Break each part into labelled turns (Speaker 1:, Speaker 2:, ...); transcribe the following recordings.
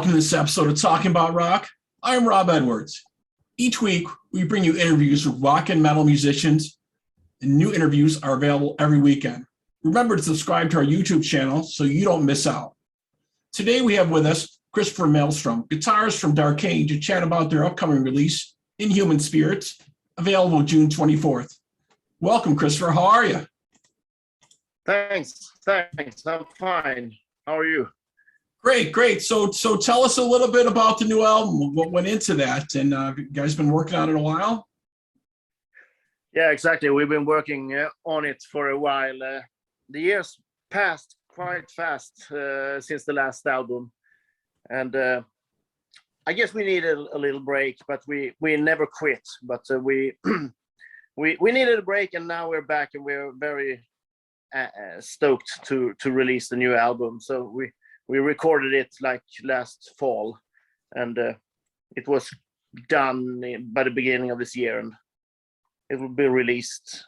Speaker 1: welcome to this episode of Talking About Rock. I'm Rob Edwards. Each week, we bring you interviews with rock and metal musicians, and new interviews are available every weekend. Remember to subscribe to our YouTube channel so you don't miss out. Today, we have with us Christofer Malmstrom, guitarist from DARKANE, to chat about their upcoming release, Inhuman Spirits, available June 24th. Welcome, Christofer. How are you?
Speaker 2: Thanks. I'm fine. How are you?
Speaker 1: Great. So tell us a little bit about the new album, what went into that, and you guys been working on it a while?
Speaker 2: Yeah, exactly. We've been working on it for a while. The years passed quite fast since the last album, and I guess we needed a little break, but we never quit. But we needed a break, and now we're back, and we're very stoked to release the new album. So we recorded it like last fall, and it was done by the beginning of this year, and it will be released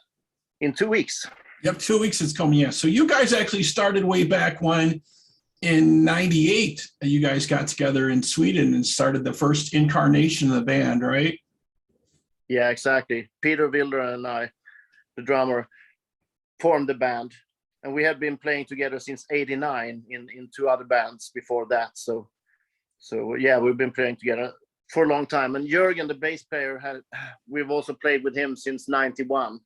Speaker 2: in 2 weeks.
Speaker 1: Yep, 2 weeks is coming, yeah. So you guys actually started way back when, in '98, you guys got together in Sweden and started the first incarnation of the band, right?
Speaker 2: Yeah, exactly. Peter Wilder and I, the drummer, formed the band. And we had been playing together since '89 in two other bands before that. So yeah, we've been playing together for a long time. And Jürgen, the bass player, we've also played with him since '91.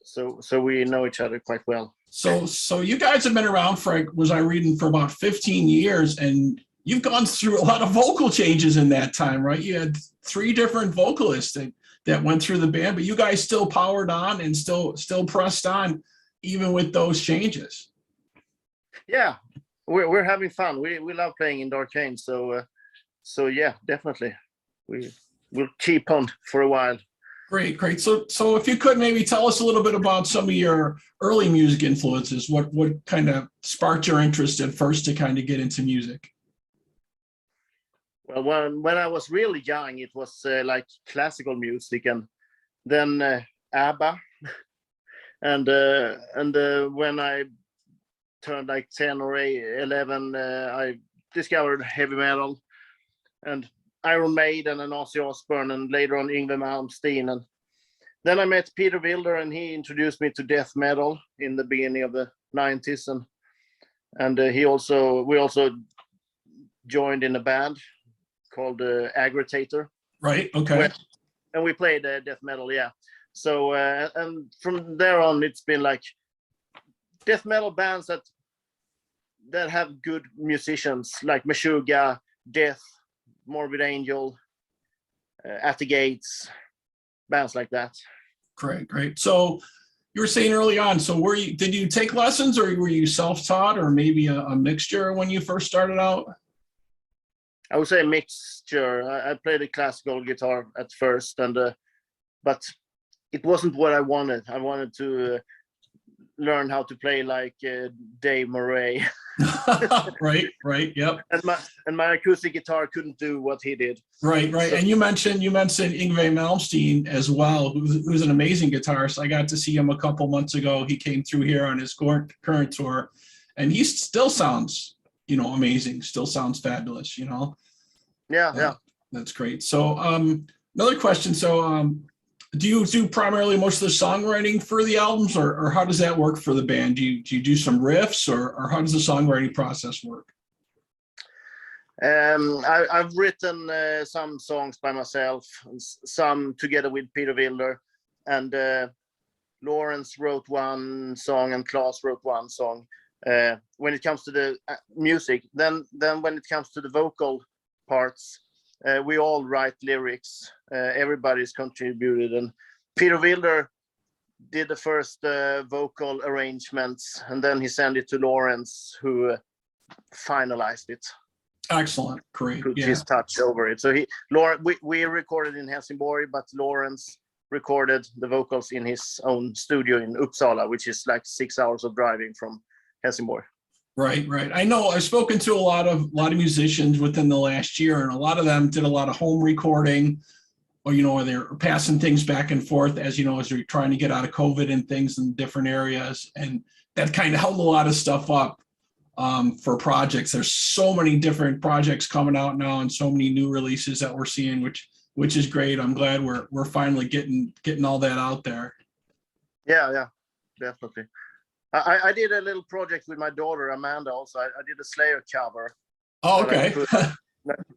Speaker 2: So we know each other quite well.
Speaker 1: So you guys have been around for, was I reading, for about 15 years, and you've gone through a lot of vocal changes in that time, right? You had 3 different vocalists that went through the band, but you guys still powered on and still pressed on, even with those changes.
Speaker 2: Yeah, we're having fun. We love playing in DARKANE. So yeah, definitely. We'll keep on for a while.
Speaker 1: Great. So if you could maybe tell us a little bit about some of your early music influences, what kind of sparked your interest at first to kind of get into music?
Speaker 2: Well, when I was really young, it was like classical music, and then ABBA. And when I turned like 10 or 11, I discovered heavy metal and Iron Maiden and Ozzy Osbourne, and later on Yngwie Malmsteen. And then I met Peter Wilder, and he introduced me to death metal in the beginning of the 90s. And we also joined in a band called Aggravator.
Speaker 1: Right. Okay.
Speaker 2: And we played death metal. Yeah. So and from there on, it's been like death metal bands that have good musicians like Meshuggah, Death, Morbid Angel, At the Gates, bands like that.
Speaker 1: Great. So you were saying early on, so did you take lessons, or were you self-taught, or maybe a mixture when you first started out?
Speaker 2: I would say a mixture. I played a classical guitar at first, but it wasn't what I wanted. I wanted to learn how to play like Dave Murray. Right. Yep. And my acoustic guitar couldn't do what he did. Right.
Speaker 1: So, and you mentioned Yngwie Malmsteen as well, who's an amazing guitarist. I got to see him a couple months ago. He came through here on his current tour, and he still sounds, amazing. Still sounds fabulous.
Speaker 2: Yeah.
Speaker 1: That's great. So another question. So do you do primarily most of the songwriting for the albums, or how does that work for the band? Do you do some riffs, or how does the songwriting process work?
Speaker 2: I've written some songs by myself, some together with Peter Wilder, and Lawrence wrote one song and Claes wrote one song. When it comes to the music, then when it comes to the vocal parts, we all write lyrics. Everybody's contributed, and Peter Wilder did the first vocal arrangements, and then he sent it to Lawrence, who finalized it.
Speaker 1: Excellent, great.
Speaker 2: Put his touch over it. So we recorded in Helsingborg, but Lawrence recorded the vocals in his own studio in Uppsala, which is like 6 hours of driving from Helsingborg.
Speaker 1: Right. I know I've spoken to a lot of musicians within the last year, and a lot of them did a lot of home recording, or they're passing things back and forth as they're trying to get out of COVID and things in different areas, and that kind of held a lot of stuff up. for projects. There's so many different projects coming out now and so many new releases that we're seeing, which is great. I'm glad we're finally getting all that out there.
Speaker 2: Yeah, definitely. I did a little project with my daughter Amanda also. I did a Slayer cover.
Speaker 1: Oh, okay.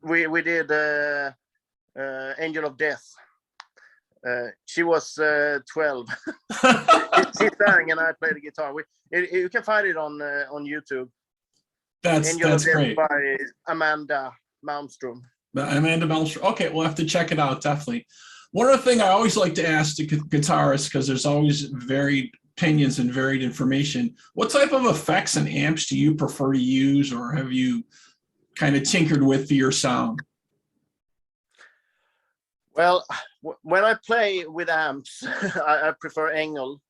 Speaker 2: We did Angel of Death. She was 12. She sang and I played the guitar. You can find it on YouTube.
Speaker 1: That's great.
Speaker 2: By Amanda Malmstrom.
Speaker 1: Amanda Malmstrom. Okay, we'll have to check it out, definitely. One other thing I always like to ask the guitarists, because there's always varied opinions and varied information. What type of effects and amps do you prefer to use, or have you kind of tinkered with for your sound?
Speaker 2: Well, when I play with amps, I prefer Engel.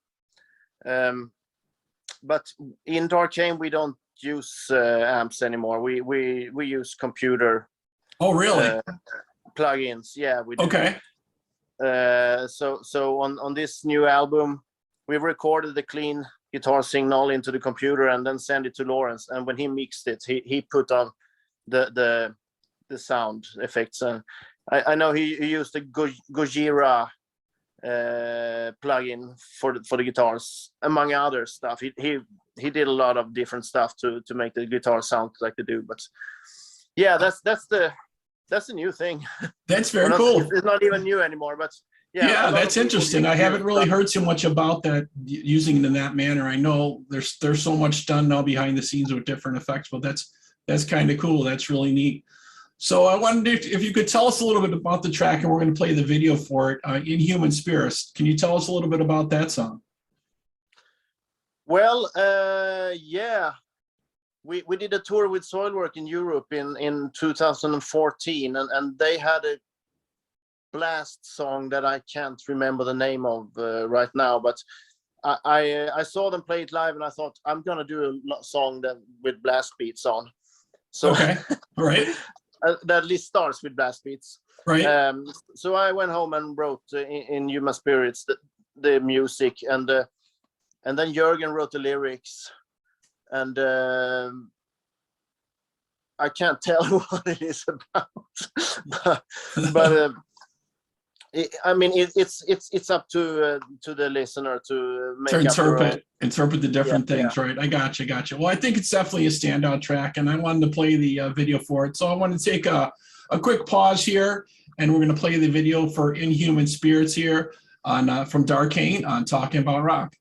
Speaker 2: But in DARKANE, we don't use amps anymore. We use computer.
Speaker 1: Oh, really?
Speaker 2: Plugins. Yeah, we do.
Speaker 1: Okay.
Speaker 2: So on this new album, we've recorded the clean guitar signal into the computer and then send it to Lawrence. And when he mixed it, he put on the sound effects. And I know he used the Gojira plugin for the guitars, among other stuff. He did a lot of different stuff to make the guitar sound like they do. But yeah, that's the new thing.
Speaker 1: That's very cool.
Speaker 2: It's not even new anymore, but
Speaker 1: yeah, that's interesting. I haven't really heard too much about that, using it in that manner. I know there's so much done now behind the scenes with different effects, but that's kind of cool. That's really neat. So I wondered if you could tell us a little bit about the track, and we're going to play the video for it, Inhuman Spirits. Can you tell us a little bit about that song?
Speaker 2: Well, yeah. We did a tour with Soilwork in Europe in 2014, and they had a blast song that I can't remember the name of right now, but I saw them play it live, and I thought, I'm gonna do a song with blast beats on. So
Speaker 1: okay, all right.
Speaker 2: That list starts with blast beats.
Speaker 1: Right.
Speaker 2: So I went home and wrote Inhuman Spirits the music, and then Jürgen wrote the lyrics. And I can't tell what it is about, but I mean it's up to the listener to make
Speaker 1: interpret the different things, yeah. Right? I got you. Well, I think it's definitely a standout track, and I wanted to play the video for it. So I want to take a quick pause here, and we're going to play the video for Inhuman Spirits here on from DARKANE on Talking About Rock.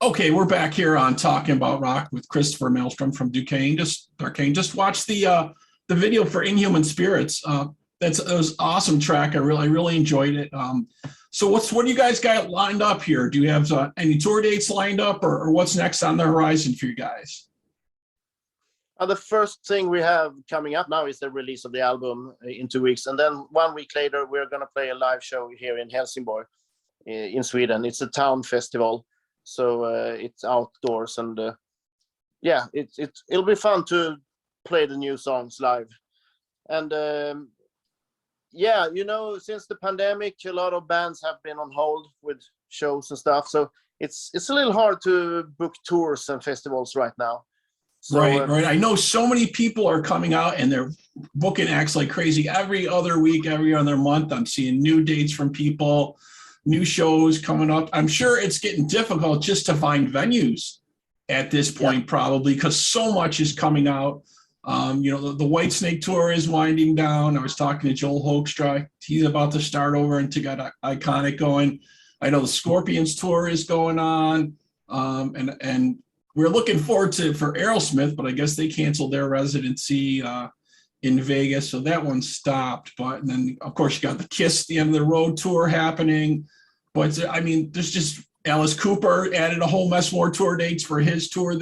Speaker 1: Okay, we're back here on Talking About Rock with Christofer Malmstrom from DARKANE. Just watched the video for Inhuman Spirits. That was awesome track. I really enjoyed it. So what do you guys got lined up here? Do you have any tour dates lined up, or what's next on the horizon for you guys?
Speaker 2: The first thing we have coming up now is the release of the album in 2 weeks, and then 1 week later we're going to play a live show here in Helsingborg, in Sweden. It's a town festival. So it's outdoors, and yeah, it'll be fun to play the new songs live. And yeah, since the pandemic, a lot of bands have been on hold with shows and stuff. So it's a little hard to book tours and festivals right now. So,
Speaker 1: right. I know so many people are coming out and they're booking acts like crazy every other week, every other month. I'm seeing new dates from people. New shows coming up. I'm sure it's getting difficult just to find venues at this point, probably because so much is coming out. The Whitesnake tour is winding down. I was talking to Joel Hoekstra. He's about to start over and to get Iconic going. I know the Scorpions tour is going on. And we're looking forward for Aerosmith, but I guess they canceled their residency in Vegas, so that one stopped. But and then, of course, you got the Kiss the End of the Road tour happening. But I mean, there's just Alice Cooper added a whole mess more tour dates for his tour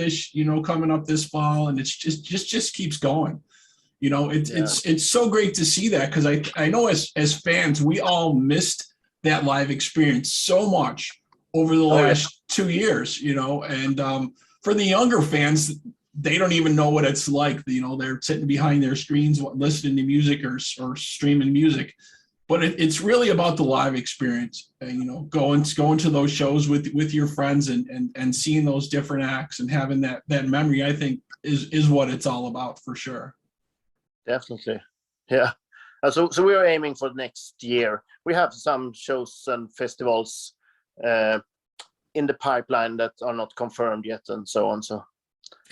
Speaker 1: coming up this fall, and it's just keeps going. It's so great to see that, because I know as fans we all missed that live experience so much over the last 2 years. And for the younger fans, they don't even know what it's like. They're sitting behind their screens listening to music or streaming music. But it's really about the live experience, going to those shows with your friends and seeing those different acts and having that memory, I think is what it's all about for sure.
Speaker 2: Definitely. Yeah. So we are aiming for next year. We have some shows and festivals in the pipeline that are not confirmed yet and so on.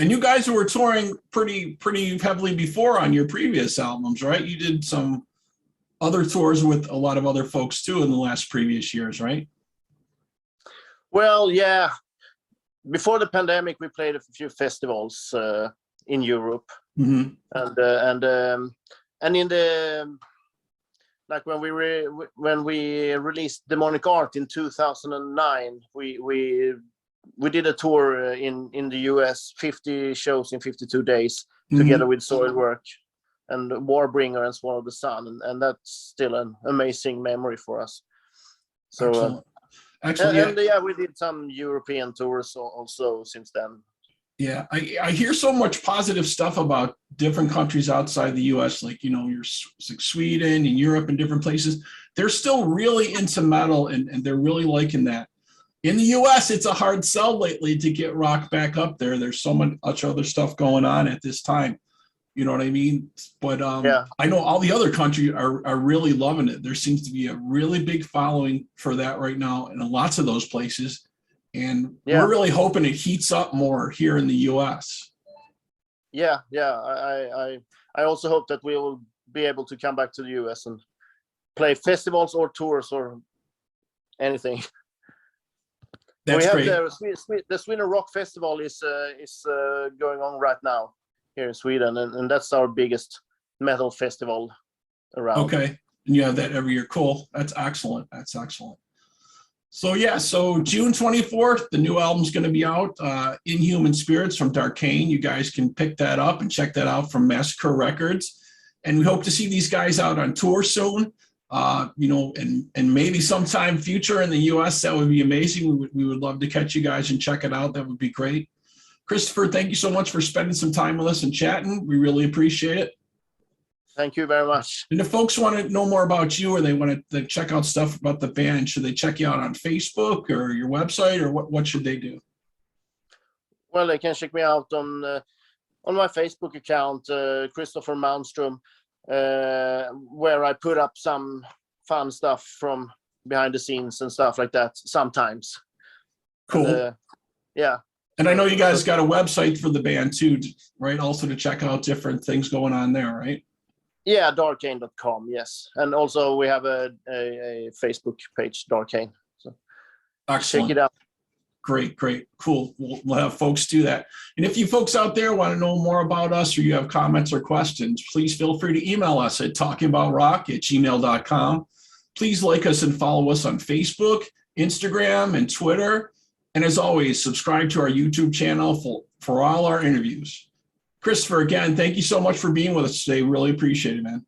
Speaker 1: And you guys were touring pretty heavily before on your previous albums, right? You did some other tours with a lot of other folks too in the last previous years, right?
Speaker 2: Well, yeah. Before the pandemic, we played a few festivals in Europe, and in the when we released Demonic Art in 2009, we did a tour in the US, 50 shows in 52 days, together with Soilwork and Warbringer and Swallow the Sun, and that's still an amazing memory for us. So Excellent. We did some European tours also since then.
Speaker 1: Yeah, I hear so much positive stuff about different countries outside the US, like Sweden and Europe and different places. They're still really into metal, and they're really liking that. In the US, it's a hard sell lately to get rock back up there. There's so much other stuff going on at this time. You know what I mean? But I know all the other countries are really loving it. There seems to be a really big following for that right now in lots of those places. And we're really hoping it heats up more here in the US.
Speaker 2: Yeah. I also hope that we will be able to come back to the US and play festivals or tours or anything.
Speaker 1: That's great.
Speaker 2: The Sweden Rock Festival is going on right now here in Sweden, and that's our biggest metal festival around.
Speaker 1: Okay, and you have that every year. Cool. That's excellent. So June 24th, the new album's going to be out, Inhuman Spirits from DARKANE. You guys can pick that up and check that out from Massacre Records. And we hope to see these guys out on tour soon. And maybe sometime future in the US. That would be amazing. We would love to catch you guys and check it out. That would be great. Christofer, thank you so much for spending some time with us and chatting. We really appreciate it.
Speaker 2: Thank you very much.
Speaker 1: And if folks want to know more about you, or they want to check out stuff about the band, should they check you out on Facebook or your website, or what should they do?
Speaker 2: Well, they can check me out on my Facebook account, Christofer Malmstrom, where I put up some fun stuff from behind the scenes and stuff like that sometimes.
Speaker 1: Cool.
Speaker 2: Yeah.
Speaker 1: And I know you guys got a website for the band too, right? Also to check out different things going on there, right?
Speaker 2: Yeah, darkane.com, yes. And also we have a Facebook page, DARKANE. So
Speaker 1: excellent.
Speaker 2: Check it out.
Speaker 1: Great, great, cool. We'll have folks do that. And if you folks out there want to know more about us or you have comments or questions, please feel free to email us at talkingaboutrock@gmail.com. Please like us and follow us on Facebook, Instagram, and Twitter. And as always, subscribe to our YouTube channel for all our interviews. Christofer, again, thank you so much for being with us today. Really appreciate it, man.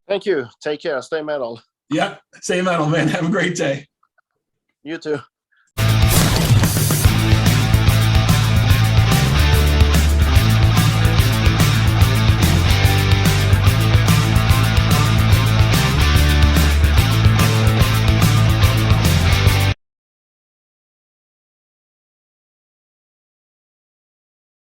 Speaker 2: Thank you. Take care. Stay metal.
Speaker 1: Yeah, stay metal, man. Have a great day.
Speaker 2: You too.